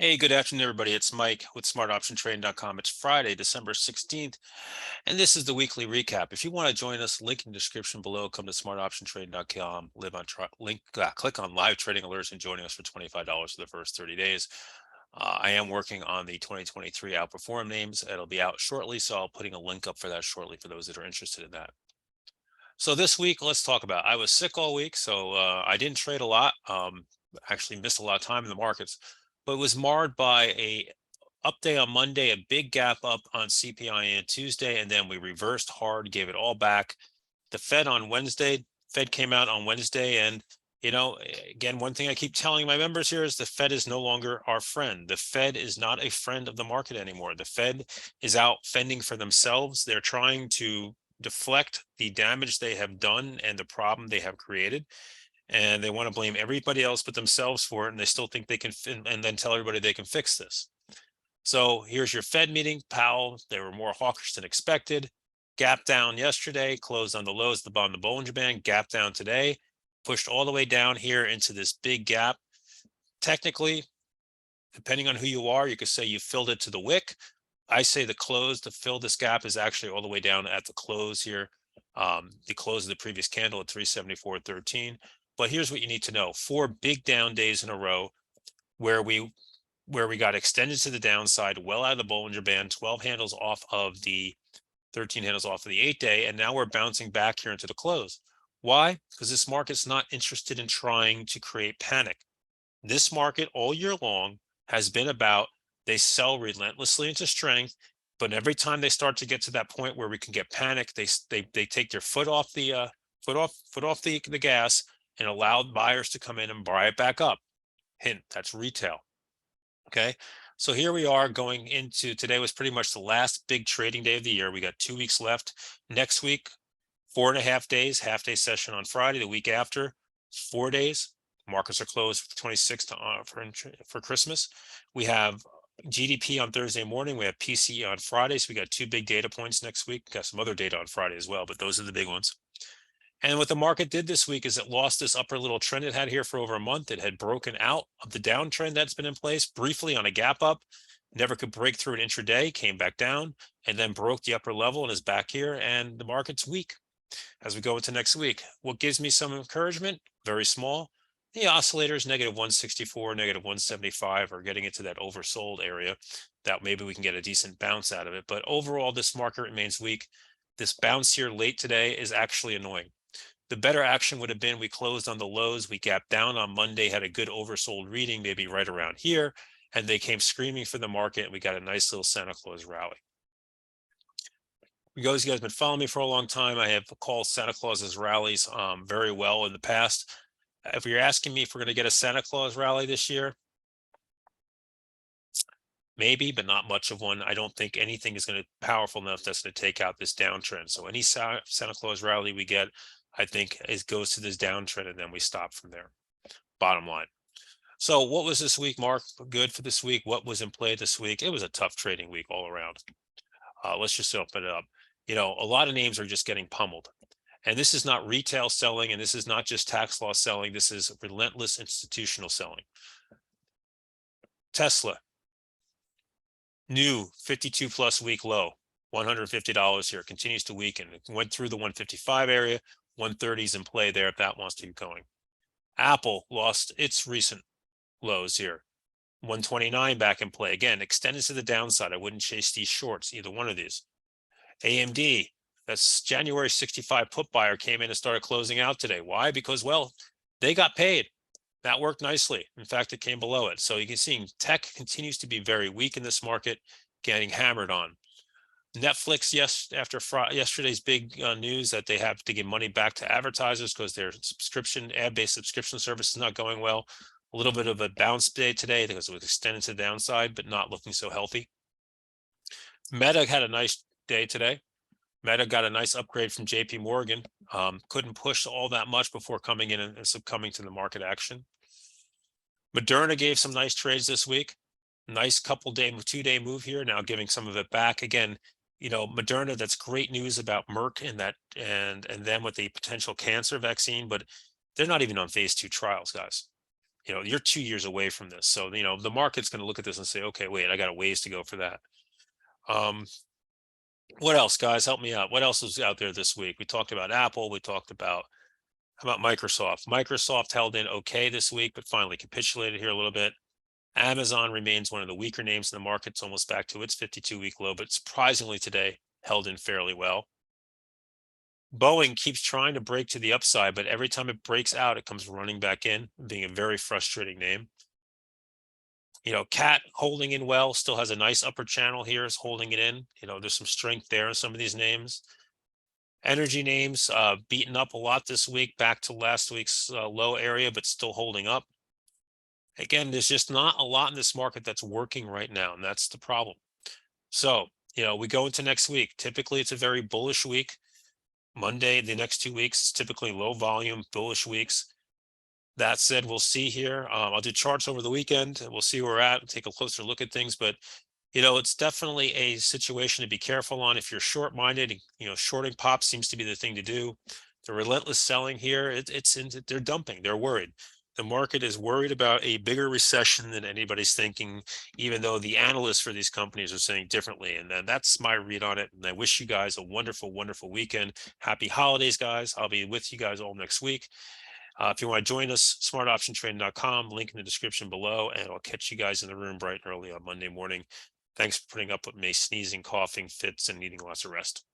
Hey, good afternoon, everybody. It's Mike with smartoptiontrading.com. It's Friday, December 16th, and this is the weekly recap. If you want to join us, link in the description below. Come to smartoptiontrading.com, click on live trading alerts and joining us for $25 for the first 30 days. I am working on the 2023 outperform names. It'll be out shortly, so I'll putting a link up for that shortly for those that are interested in that. So this week, let's talk about. I was sick all week, so I didn't trade a lot. Actually missed a lot of time in the markets, but was marred by a update on Monday, a big gap up on CPI on Tuesday, and then we reversed hard, gave it all back. The Fed on Wednesday, Fed came out on Wednesday, and again, one thing I keep telling my members here is the Fed is no longer our friend. The Fed is not a friend of the market anymore. The Fed is out fending for themselves. They're trying to deflect the damage they have done and the problem they have created, and they want to blame everybody else but themselves for it, and they still think they can and then tell everybody they can fix this. So here's your Fed meeting. Powell, they were more hawkish than expected. Gap down yesterday, closed on the lows at the bottom of the Bollinger Band. Gap down today, pushed all the way down here into this big gap. Technically, depending on who you are, you could say you filled it to the wick. I say the close to fill this gap is actually all the way down at the close here. The close of the previous candle at 374.13. But here's what you need to know: 4 big down days in a row where we got extended to the downside, well out of the Bollinger Band, 12 handles off of the 13 handles off of the 8-day, and now we're bouncing back here into the close. Why? Because this market's not interested in trying to create panic. This market all year long has been about they sell relentlessly into strength, but every time they start to get to that point where we can get panic, they take their foot off the the gas and allow buyers to come in and buy it back up. Hint, that's retail. Okay. So here we are going into today was pretty much the last big trading day of the year. We got 2 weeks left. Next week, 4.5 days, half-day session on Friday. The week after, 4 days. Markets are closed for 26th for Christmas. We have GDP on Thursday morning. We have PCE on Friday. So we got 2 big data points next week. Got some other data on Friday as well, but those are the big ones. And what the market did this week is it lost this upper little trend it had here for over a month. It had broken out of the downtrend that's been in place briefly on a gap up, never could break through an intraday, came back down, and then broke the upper level and is back here. And the market's weak as we go into next week. What gives me some encouragement? Very small. The oscillators, -164, -175, are getting into that oversold area that maybe we can get a decent bounce out of it. But overall, this market remains weak. This bounce here late today is actually annoying. The better action would have been we closed on the lows, we gapped down on Monday, had a good oversold reading, maybe right around here, and they came screaming for the market, and we got a nice little Santa Claus rally. You guys have been following me for a long time. I have called Santa Claus's rallies very well in the past. If you're asking me if we're going to get a Santa Claus rally this year, maybe, but not much of one. I don't think anything is going to be powerful enough that's going to take out this downtrend. So any Santa Claus rally we get, I think it goes to this downtrend and then we stop from there. Bottom line. So what was this week, Mark? Good for this week? What was in play this week? It was a tough trading week all around. Let's just open it up. A lot of names are just getting pummeled. And this is not retail selling, and this is not just tax loss selling. This is relentless institutional selling. Tesla, new 52 plus week low, $150 here, continues to weaken. It went through the 155 area, 130 is in play there if that wants to keep going. Apple lost its recent lows here, 129 back in play. Again, extended to the downside. I wouldn't chase these shorts, either one of these. AMD, that's January 65 put buyer came in and started closing out today. Why? Because, well, they got paid. That worked nicely. In fact, it came below it. So you can see tech continues to be very weak in this market, getting hammered on. Netflix, yes, after yesterday's big news that they have to give money back to advertisers because their ad-based subscription service is not going well. A little bit of a bounce day today because it was extended to the downside, but not looking so healthy. Meta had a nice day today. Meta got a nice upgrade from JP Morgan. Couldn't push all that much before coming in and succumbing to the market action. Moderna gave some nice trades this week. Nice two-day move here, now giving some of it back. Again, Moderna, that's great news about Merck and then with the potential cancer vaccine, but they're not even on phase 2 trials, guys. You're 2 years away from this. So, the market's going to look at this and say, okay, wait, I got a ways to go for that. Um, what else, guys? Help me out. What else is out there this week? We talked about Apple. We talked about, how about Microsoft? Microsoft held in okay this week, but finally capitulated here a little bit. Amazon remains one of the weaker names in the market. It's almost back to its 52-week low, but surprisingly today held in fairly well. Boeing keeps trying to break to the upside, but every time it breaks out, it comes running back in, being a very frustrating name. Cat holding in well, still has a nice upper channel here, is holding it in. There's some strength there in some of these names. Energy names beaten up a lot this week, back to last week's low area, but still holding up. Again, there's just not a lot in this market that's working right now, and that's the problem. So, we go into next week. Typically, it's a very bullish week. Monday, the next 2 weeks, typically low volume, bullish weeks. That said, we'll see here. I'll do charts over the weekend. And we'll see where we're at, take a closer look at things. But, it's definitely a situation to be careful on. If you're short-minded, shorting pop seems to be the thing to do. The relentless selling here, they're dumping. They're worried. The market is worried about a bigger recession than anybody's thinking, even though the analysts for these companies are saying differently. And then that's my read on it. And I wish you guys a wonderful, wonderful weekend. Happy holidays, guys. I'll be with you guys all next week. If you want to join us, smartoptiontrading.com, link in the description below, and I'll catch you guys in the room bright and early on Monday morning. Thanks for putting up with me sneezing, coughing, fits, and needing lots of rest.